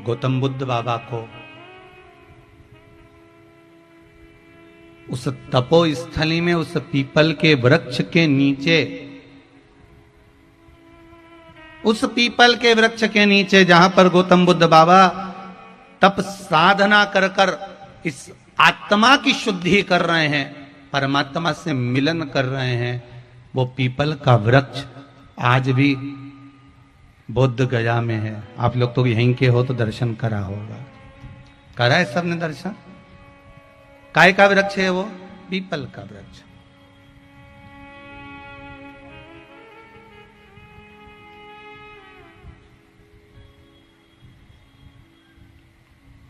गौतम बुद्ध बाबा को उस तपोस्थली में, उस पीपल के वृक्ष के नीचे, उस पीपल के वृक्ष के नीचे जहां पर गौतम बुद्ध बाबा तप साधना कर कर इस आत्मा की शुद्धि कर रहे हैं, परमात्मा से मिलन कर रहे हैं, वो पीपल का वृक्ष आज भी बोध गया में है। आप लोग तो यहीं के हो तो दर्शन करा होगा, करा है सबने दर्शन? काय का वृक्ष है वो? पीपल का वृक्ष।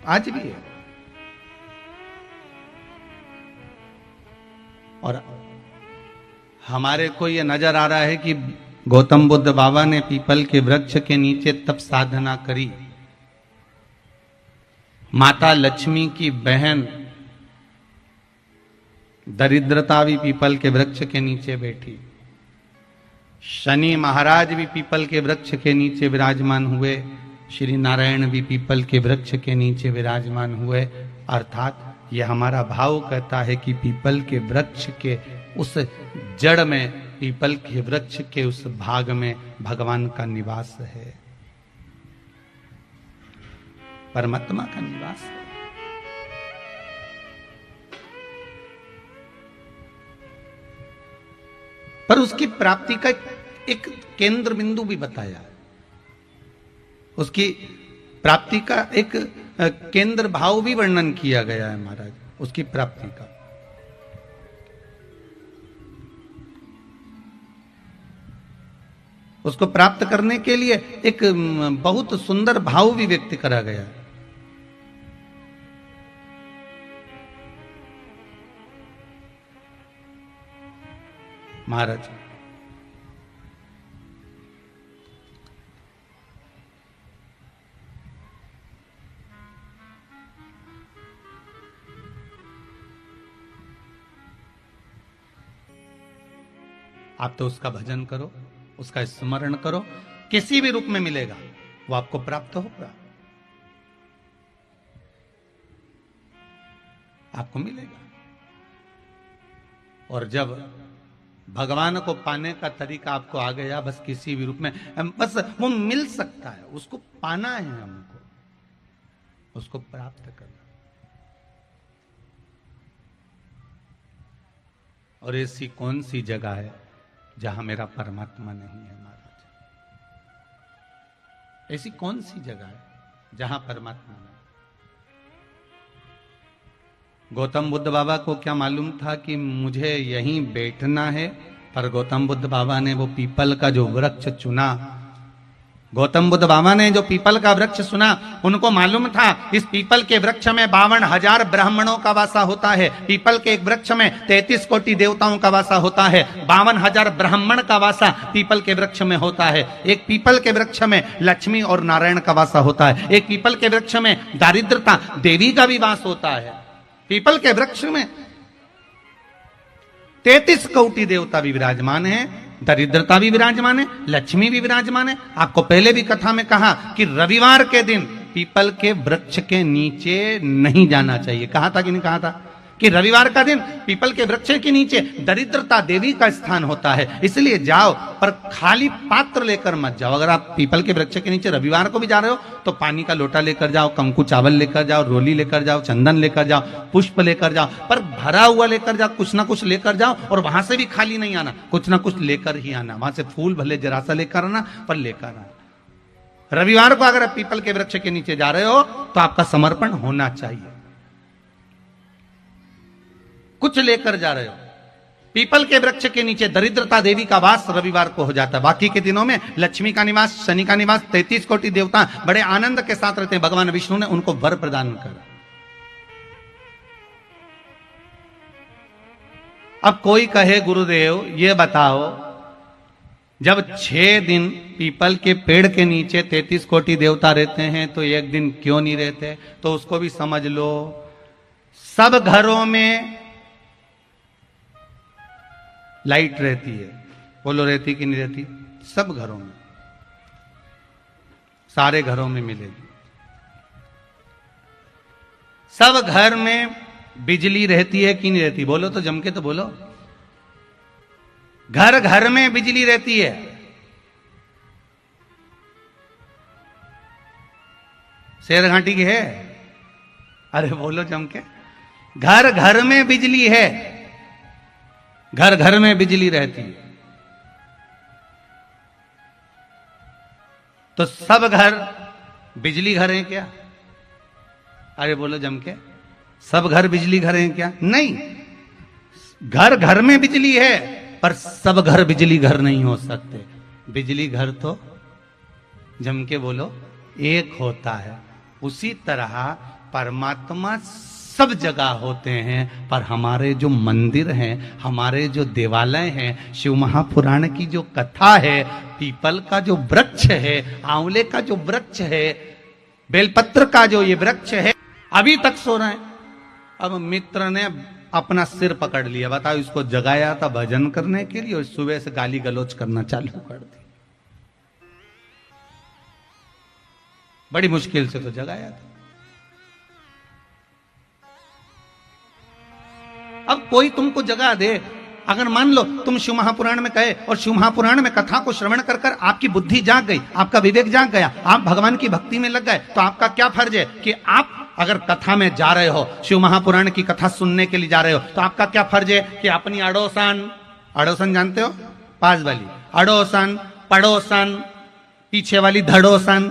आज भी है। और हमारे को यह नजर आ रहा है कि गौतम बुद्ध बाबा ने पीपल के वृक्ष के नीचे तप साधना करी। माता लक्ष्मी की बहन दरिद्रता भी पीपल के वृक्ष के नीचे बैठी। शनि महाराज भी पीपल के वृक्ष के नीचे विराजमान हुए। श्री नारायण भी पीपल के वृक्ष के नीचे विराजमान हुए। अर्थात यह हमारा भाव कहता है कि पीपल के वृक्ष के उस जड़ में, पीपल के वृक्ष के उस भाग में भगवान का निवास है, परमात्मा का निवास है। पर उसकी प्राप्ति का एक केंद्र बिंदु भी बताया है। उसकी प्राप्ति का एक केंद्र भाव भी वर्णन किया गया है महाराज, उसकी प्राप्ति का। उसको प्राप्त करने के लिए एक बहुत सुंदर भाव भी व्यक्त करा गया है। महाराज आप तो उसका भजन करो, उसका स्मरण करो, किसी भी रूप में मिलेगा वो आपको प्राप्त होगा, आपको मिलेगा। और जब भगवान को पाने का तरीका आपको आ गया, बस किसी भी रूप में, बस वो मिल सकता है, उसको पाना है हमको, उसको प्राप्त करना। और ऐसी कौन सी जगह है जहां मेरा परमात्मा नहीं है महाराज? ऐसी कौन सी जगह है जहां परमात्मा नहीं? गौतम बुद्ध बाबा को क्या मालूम था कि मुझे यहीं बैठना है? पर गौतम बुद्ध बाबा ने वो पीपल का जो वृक्ष चुना, गौतम बुद्ध बाबा ने जो पीपल का वृक्ष सुना, उनको मालूम था इस पीपल के वृक्ष में 52,000 ब्राह्मणों का वासा होता है। पीपल के एक वृक्ष में 33 कोटि देवताओं का वासा होता है। 52,000 ब्राह्मण का वासा पीपल के वृक्ष में होता है। एक पीपल के वृक्ष में लक्ष्मी और नारायण का वासा होता है। एक पीपल के वृक्ष में दारिद्रता देवी का भी वास होता है। पीपल के वृक्ष में 33 कोटि देवता भी विराजमान है, दरिद्रता भी विराजमान है, लक्ष्मी भी विराजमान है। आपको पहले भी कथा में कहा कि रविवार के दिन पीपल के वृक्ष के नीचे नहीं जाना चाहिए। कहा था कि नहीं कहा था कि रविवार का दिन पीपल के वृक्ष के नीचे दरिद्रता देवी का स्थान होता है, इसलिए जाओ, पर खाली पात्र लेकर मत जाओ। अगर आप पीपल के वृक्ष के नीचे रविवार को भी जा रहे हो तो पानी का लोटा लेकर जाओ, कंकु चावल लेकर जाओ, रोली लेकर जाओ, चंदन लेकर जाओ, पुष्प लेकर जाओ, पर भरा हुआ लेकर जाओ, कुछ ना कुछ लेकर जाओ। और वहां से भी खाली नहीं आना, कुछ ना कुछ लेकर ही आना। वहां से फूल भले जरा सा लेकर आना, पर लेकर आना। रविवार को अगर आप पीपल के वृक्ष के नीचे जा रहे हो तो आपका समर्पण होना चाहिए, कुछ लेकर जा रहे हो। पीपल के वृक्ष के नीचे दरिद्रता देवी का वास रविवार को हो जाता है। बाकी के दिनों में लक्ष्मी का निवास, शनि का निवास, 33 कोटि देवता बड़े आनंद के साथ रहते हैं। भगवान विष्णु ने उनको वर प्रदान करा। अब कोई कहे गुरुदेव ये बताओ, जब 6 दिन पीपल के पेड़ के नीचे 33 कोटि देवता रहते हैं तो एक दिन क्यों नहीं रहते? तो उसको भी समझ लो। सब घरों में लाइट रहती है, बोलो रहती कि नहीं रहती? सब घरों में, सारे घरों में मिलेगी। सब घर में बिजली रहती है कि नहीं रहती? बोलो तो, जम के तो बोलो। घर घर में बिजली रहती है। शेर घाटी की है? अरे बोलो जम के। घर घर में बिजली है, घर घर में बिजली रहती है। तो सब घर बिजली घर हैं क्या? अरे बोलो जम के, सब घर बिजली घर हैं क्या? नहीं, घर घर में बिजली है, पर सब घर बिजली घर नहीं हो सकते। बिजली घर तो जम के बोलो एक होता है। उसी तरह परमात्मा सब जगह होते हैं, पर हमारे जो मंदिर हैं, हमारे जो देवालय हैं, शिव महापुराण की जो कथा है, पीपल का जो वृक्ष है, आंवले का जो वृक्ष है, बेलपत्र का जो ये वृक्ष है, अभी तक सो रहे हैं। अब मित्र ने अपना सिर पकड़ लिया, बताओ, इसको जगाया था भजन करने के लिए और सुबह से गाली गलौज करना चालू कर दी। बड़ी मुश्किल से तो जगाया था। अब कोई तुमको जगा दे, अगर मान लो तुम शिव महापुराण में कहे और शिव महापुराण में कथा को श्रवण कर कर आपकी बुद्धि जाग गई, आपका विवेक जाग गया, आप भगवान की भक्ति में लग गए, तो आपका क्या फर्ज है कि आप अगर कथा में जा रहे हो, शिव महापुराण की कथा सुनने के लिए जा रहे हो, तो आपका क्या फर्ज है कि अपनी अड़ोसन, अड़ोसन जानते हो, पास वाली अड़ोसन, पड़ोसन, पीछे वाली धड़ोसन,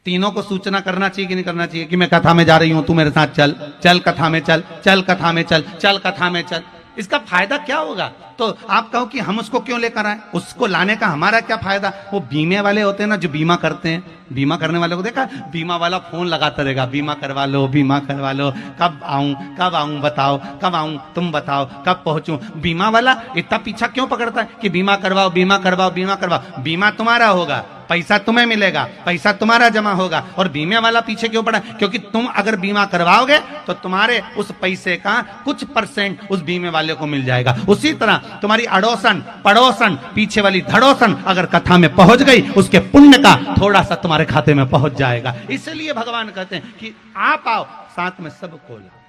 तीनों को सूचना करना चाहिए कि नहीं करना चाहिए कि मैं कथा में जा रही हूं, तू मेरे साथ चल, चल कथा में चल, चल कथा में चल, चल कथा में चल। इसका फायदा क्या होगा? तो आप कहो कि हम उसको क्यों लेकर आए, उसको लाने का हमारा क्या फायदा? वो बीमे वाले होते हैं ना, जो बीमा करते हैं, बीमा करने वाले को देखा, बीमा वाला फोन लगाता रहेगा, बीमा करवा लो, बीमा करवा लो, कब आऊं बताओ, कब आऊं तुम बताओ, कब पहुंचूं। बीमा वाला इतना पीछा क्यों पकड़ता है कि बीमा करवाओ, बीमा करवाओ, बीमा करवाओ। बीमा तुम्हारा होगा, पैसा तुम्हें मिलेगा, पैसा तुम्हारा जमा होगा, और बीमे वाला पीछे क्यों पड़ा? क्योंकि तुम अगर बीमा करवाओगे तो तुम्हारे उस पैसे का कुछ परसेंट उस बीमे वाले को मिल जाएगा। उसी तरह तुम्हारी अड़ोसन, पड़ोसन, पीछे वाली धड़ोसन अगर कथा में पहुंच गई, उसके पुण्य का थोड़ा सा तुम्हारे खाते में पहुंच जाएगा। इसलिए भगवान कहते हैं कि आप आओ, साथ में सबको लाओ,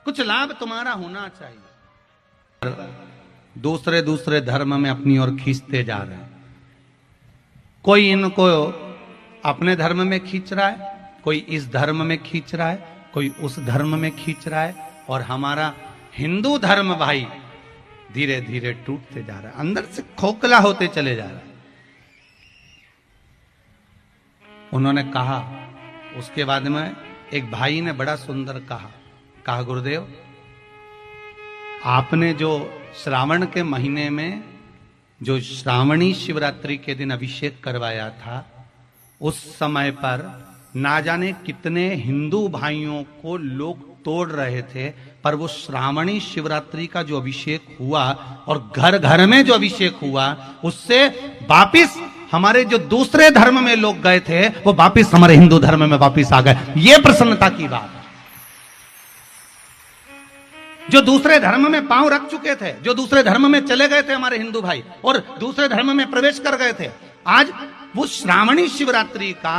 कुछ लाभ तुम्हारा होना चाहिए। दूसरे दूसरे धर्म में अपनी ओर खींचते जा रहे हैं। कोई इनको अपने धर्म में खींच रहा है, कोई इस धर्म में खींच रहा है, कोई उस धर्म में खींच रहा है, और हमारा हिंदू धर्म भाई धीरे धीरे टूटते जा रहा है, अंदर से खोखला होते चले जा रहा है। उन्होंने कहा, उसके बाद में एक भाई ने बड़ा सुंदर कहा गुरुदेव, आपने जो श्रावण के महीने में जो श्रावणी शिवरात्रि के दिन अभिषेक करवाया था, उस समय पर ना जाने कितने हिंदू भाइयों को लोग तोड़ रहे थे, पर वो श्रावणी शिवरात्रि का जो अभिषेक हुआ और घर घर में जो अभिषेक हुआ, उससे वापिस हमारे जो दूसरे धर्म में लोग गए थे, वो वापिस हमारे हिंदू धर्म में वापिस आ गए। ये प्रसन्नता की बात। जो दूसरे धर्म में पांव रख चुके थे, जो दूसरे धर्म में चले गए थे हमारे हिंदू भाई, और दूसरे धर्म में प्रवेश कर गए थे, आज वो श्रावणी शिवरात्रि का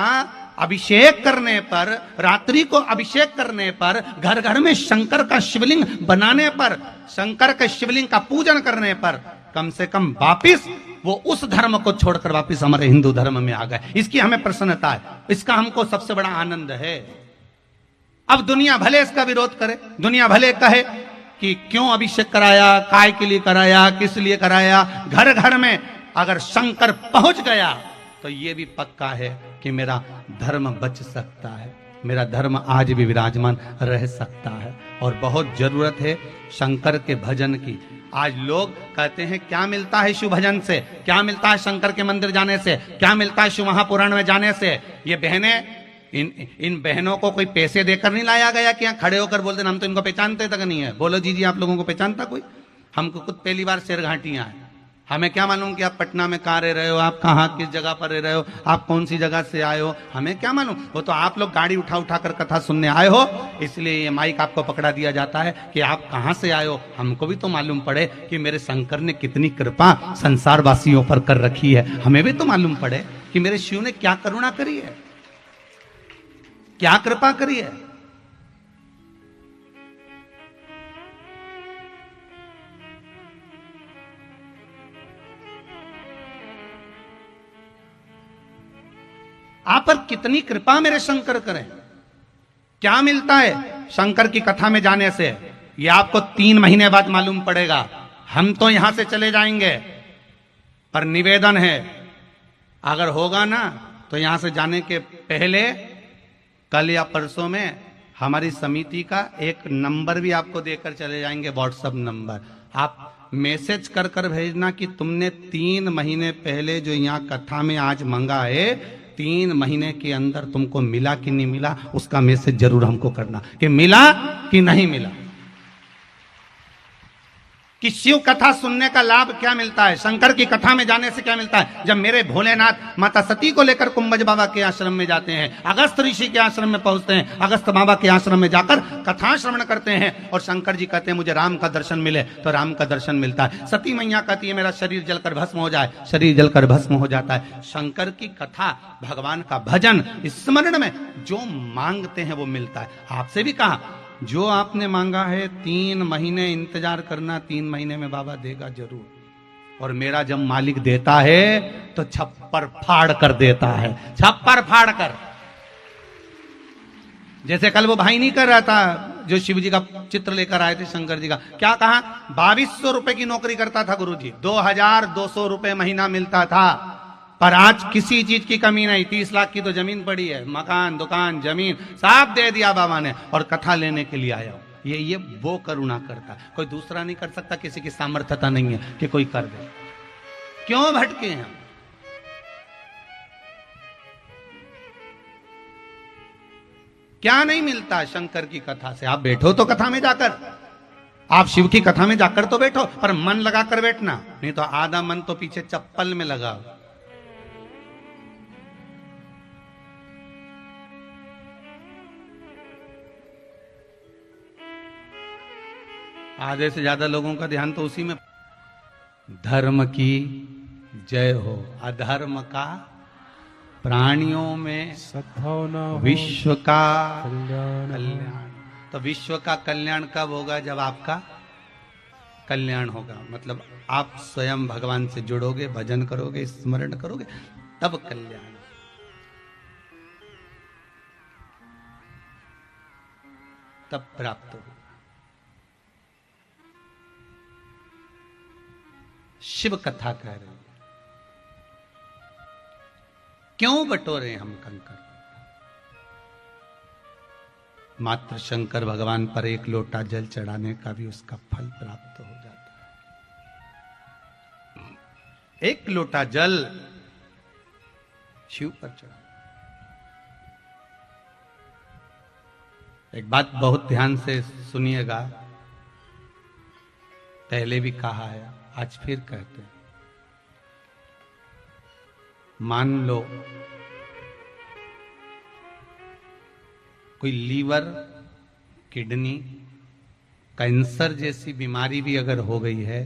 अभिषेक करने पर, रात्रि को अभिषेक करने पर, घर घर में शंकर का शिवलिंग बनाने पर, शंकर के शिवलिंग का पूजन करने पर, कम से कम वापिस वो उस धर्म को छोड़कर वापिस हमारे हिंदू धर्म में आ गए। इसकी हमें प्रसन्नता है, इसका हमको सबसे बड़ा आनंद है। अब दुनिया भले इसका विरोध करे, दुनिया भले कहे कि क्यों अभिषेक कराया, काय के लिए कराया, किस लिए कराया। घर घर में अगर शंकर पहुंच गया तो ये भी पक्का है कि मेरा धर्म बच सकता है, मेरा धर्म आज भी विराजमान रह सकता है। और बहुत जरूरत है शंकर के भजन की। आज लोग कहते हैं क्या मिलता है शिव भजन से, क्या मिलता है शंकर के मंदिर जाने से, क्या मिलता है शिव महापुराण में जाने से। ये बहनें, इन बहनों को कोई पैसे देकर नहीं लाया गया कि यहाँ खड़े होकर बोलते हम तो इनको पहचानते तक नहीं है। बोलो जी आप लोगों को पहचानता कोई? हमको खुद पहली बार शेरघाटियां है, हमें क्या मालूम कि आप पटना में कहाँ रह रहे हो, आप कहाँ किस जगह पर रह रहे हो, आप कौन सी जगह से आए हो, हमें क्या मालूम। वो तो आप लोग गाड़ी उठा उठा कर कथा सुनने आए हो, इसलिए ये माइक आपको पकड़ा दिया जाता है कि आप कहाँ से आए हो। हमको भी तो मालूम पड़े कि मेरे शंकर ने कितनी कृपा संसार वासियों पर कर रखी है, हमें भी तो मालूम पड़े। कि मेरे शिव ने क्या करुणा करी है, क्या कृपा करी है। आप पर कितनी कृपा मेरे शंकर करें। क्या मिलता है शंकर की कथा में जाने से, ये आपको 3 महीने बाद मालूम पड़ेगा। हम तो यहां से चले जाएंगे, पर निवेदन है, अगर होगा ना तो यहां से जाने के पहले कल या परसों में हमारी समिति का एक नंबर भी आपको देकर चले जाएंगे, व्हाट्सएप नंबर। आप मैसेज कर कर भेजना कि तुमने 3 महीने पहले जो यहाँ कथा में आज मंगा है, 3 महीने के अंदर तुमको मिला कि नहीं मिला, उसका मैसेज जरूर हमको करना कि मिला कि नहीं मिला। कि शिव कथा सुनने का लाभ क्या मिलता है, शंकर की कथा में जाने से क्या मिलता है। जब मेरे भोलेनाथ माता सती को लेकर कुंभज बाबा के आश्रम में जाते हैं, अगस्त ऋषि के आश्रम में पहुंचते हैं, अगस्त बाबा के आश्रम में जाकर कथा श्रवण करते हैं और शंकर जी कहते हैं मुझे राम का दर्शन मिले, तो राम का दर्शन मिलता है। सती मैया कहती है मेरा शरीर जलकर भस्म हो जाए, शरीर जलकर भस्म हो जाता है। शंकर की कथा, भगवान का भजन, स्मरण में जो मांगते हैं वो मिलता है। आपसे भी कहा जो आपने मांगा है 3 महीने इंतजार करना, 3 महीने में बाबा देगा जरूर। और मेरा जब मालिक देता है तो छप्पर फाड़ कर देता है, छप्पर फाड़ कर। जैसे कल वो भाई नहीं कर रहा था जो शिव जी का चित्र लेकर आए थे शंकर जी का, क्या कहा 2200 रुपए की नौकरी करता था गुरुजी, 2200 रुपए महीना मिलता था। पर आज किसी चीज की कमी नहीं, 30 लाख की तो जमीन पड़ी है, मकान दुकान जमीन सब दे दिया बाबा ने, और कथा लेने के लिए आया। ये वो करुणा करता, कोई दूसरा नहीं कर सकता, किसी की सामर्थ्यता नहीं है कि कोई कर दे। क्यों भटके हैं? क्या नहीं मिलता शंकर की कथा से? आप बैठो तो कथा में जाकर, आप शिव की कथा में जाकर तो बैठो, पर मन लगाकर बैठना, नहीं तो आधा मन तो पीछे चप्पल में लगा। आधे से ज्यादा लोगों का ध्यान तो उसी में। धर्म की जय हो, अधर्म का प्राणियों में सद्भावना, विश्व का कल्याण। तो विश्व का कल्याण कब होगा? जब आपका कल्याण होगा, मतलब आप स्वयं भगवान से जुड़ोगे, भजन करोगे, स्मरण करोगे, तब कल्याण। तब प्राप्त होगा। शिव कथा कह रही है। क्यों बटोरे हम कंकर? मात्र शंकर भगवान पर 1 लोटा जल चढ़ाने का भी उसका फल प्राप्त हो जाता है। 1 लोटा जल शिव पर चढ़ा। एक बात बहुत ध्यान से सुनिएगा, पहले भी कहा है, आज फिर कहते हैं। मान लो कोई लीवर, किडनी, कैंसर जैसी बीमारी भी अगर हो गई है,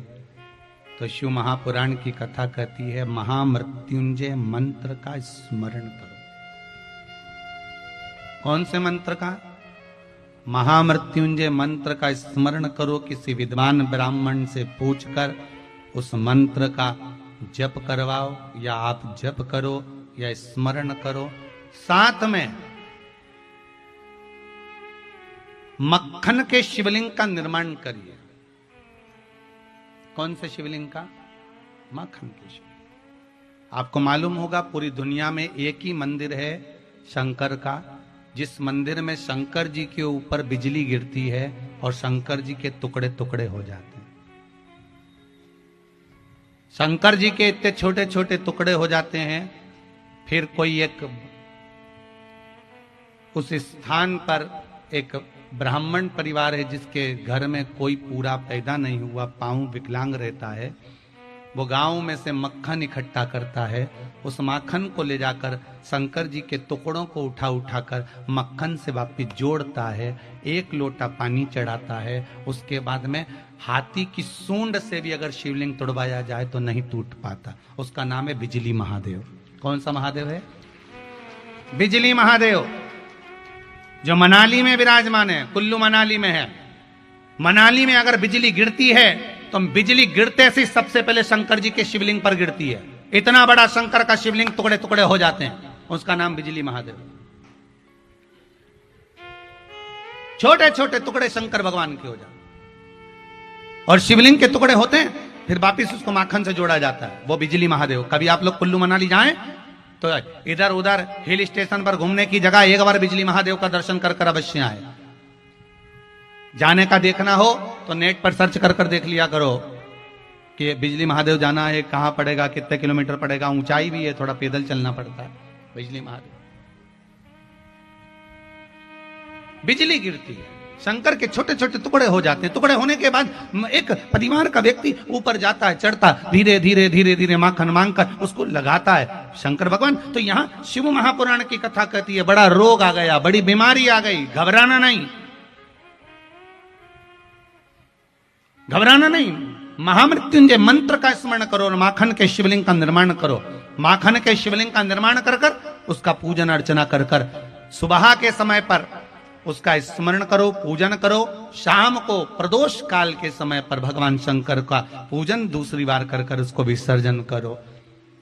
तो शिव महापुराण की कथा कहती है महामृत्युंजय मंत्र का स्मरण करो। कौन से मंत्र का? महामृत्युंजय मंत्र का स्मरण करो। किसी विद्वान ब्राह्मण से पूछकर उस मंत्र का जप करवाओ, या आप जप करो या स्मरण करो। साथ में मक्खन के शिवलिंग का निर्माण करिए। कौन से शिवलिंग का? मक्खन के शिवलिंग। आपको मालूम होगा पूरी दुनिया में एक ही मंदिर है शंकर का, जिस मंदिर में शंकर जी के ऊपर बिजली गिरती है और शंकर जी के टुकड़े टुकड़े हो जाते हैं। शंकर जी के इतने छोटे छोटे टुकड़े हो जाते हैं, फिर कोई एक उस स्थान पर एक ब्राह्मण परिवार है जिसके घर में कोई पूरा पैदा नहीं हुआ, पांव विकलांग रहता है, वो गांव में से मक्खन इकट्ठा करता है। उस मक्खन को ले जाकर शंकर जी के टुकड़ों को उठा उठाकर मक्खन से वापिस जोड़ता है, 1 लोटा पानी चढ़ाता है। उसके बाद में हाथी की सूंड से भी अगर शिवलिंग तोड़वाया जाए तो नहीं टूट पाता। उसका नाम है बिजली महादेव। कौन सा महादेव है? बिजली महादेव, जो मनाली में विराजमान है। कुल्लू मनाली में है। मनाली में अगर बिजली गिरती है तो बिजली गिरते से सबसे पहले शंकर जी के शिवलिंग पर गिरती है। इतना बड़ा शंकर का शिवलिंग टुकड़े टुकड़े हो जाते हैं, उसका नाम बिजली महादेव। छोटे छोटे टुकड़े शंकर भगवान के हो जाते और शिवलिंग के टुकड़े होते हैं, फिर वापिस उसको माखन से जोड़ा जाता है, वो बिजली महादेव। कभी आप लोग कुल्लू मनाली जाएं तो इधर उधर हिल स्टेशन पर घूमने की जगह एक बार बिजली महादेव का दर्शन कर कर अवश्य आए। जाने का देखना हो तो नेट पर सर्च कर कर देख लिया करो कि बिजली महादेव जाना है, कहां पड़ेगा, कितने किलोमीटर पड़ेगा, ऊंचाई भी है, थोड़ा पैदल चलना पड़ता है। बिजली महादेव, बिजली गिरती है, शंकर के छोटे छोटे टुकड़े हो जाते हैं। टुकड़े होने के बाद एक परिवार का व्यक्ति ऊपर जाता है, चढ़ता, धीरे धीरे धीरे धीरे माखन मांगकर उसको लगाता है शंकर भगवान। तो यहां शिव महापुराण की कथा कहती है, बड़ा रोग आ गया, बड़ी बीमारी आ गई, घबराना नहीं, घबराना नहीं। महामृत्युंजय मंत्र का स्मरण करो और माखन के शिवलिंग का निर्माण करो। माखन के शिवलिंग का निर्माण कर कर उसका पूजन अर्चना कर कर सुबह के समय पर उसका स्मरण करो, पूजन करो। शाम को प्रदोष काल के समय पर भगवान शंकर का पूजन दूसरी बार कर कर उसको विसर्जन करो।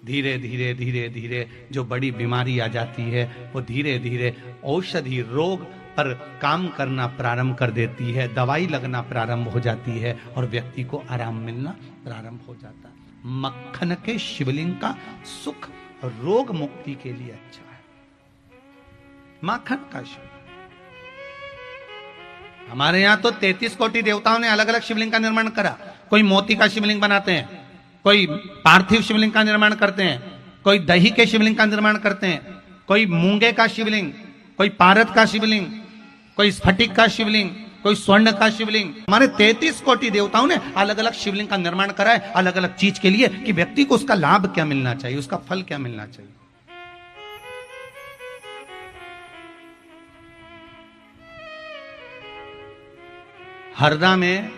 धीरे धीरे धीरे धीरे जो बड़ी बीमारी आ जाती है वो धीरे धीरे औषधि रोग पर काम करना प्रारंभ कर देती है, दवाई लगना प्रारंभ हो जाती है और व्यक्ति को आराम मिलना प्रारंभ हो जाता है। मक्खन के शिवलिंग का सुख रोग मुक्ति के लिए अच्छा है। माखन का शिवलिंग, हमारे यहां तो 33 कोटि देवताओं ने अलग अलग शिवलिंग का निर्माण करा। कोई मोती का शिवलिंग बनाते हैं, कोई पार्थिव शिवलिंग का निर्माण करते हैं, कोई दही के शिवलिंग का निर्माण करते हैं, कोई मूंगे का शिवलिंग, कोई पारद का शिवलिंग, कोई स्फटिक का शिवलिंग, कोई स्वर्ण का शिवलिंग। हमारे 33 कोटि देवताओं ने अलग अलग शिवलिंग का निर्माण करा है, अलग अलग चीज के लिए, कि व्यक्ति को उसका लाभ क्या मिलना चाहिए, उसका फल क्या मिलना चाहिए। हरदा में,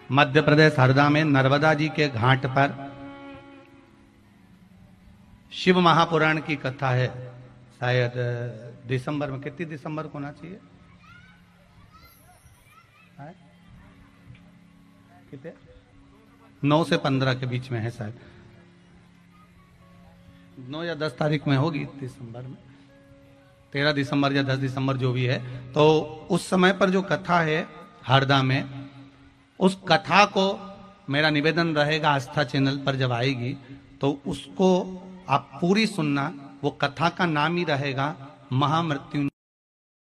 मध्य प्रदेश हरदा में नर्मदा जी के घाट पर शिव महापुराण की कथा है। शायद दिसंबर में, कितनी दिसंबर को होना चाहिए, कितने 9 से 15 के बीच में है, शायद 9 या 10 तारीख में होगी, दिसंबर में 13 दिसंबर या 10 दिसंबर जो भी है। तो उस समय पर जो कथा है हरदा में, उस कथा को मेरा निवेदन रहेगा आस्था चैनल पर जब आएगी तो उसको आप पूरी सुनना। वो कथा का नाम ही रहेगा महामृत्यु।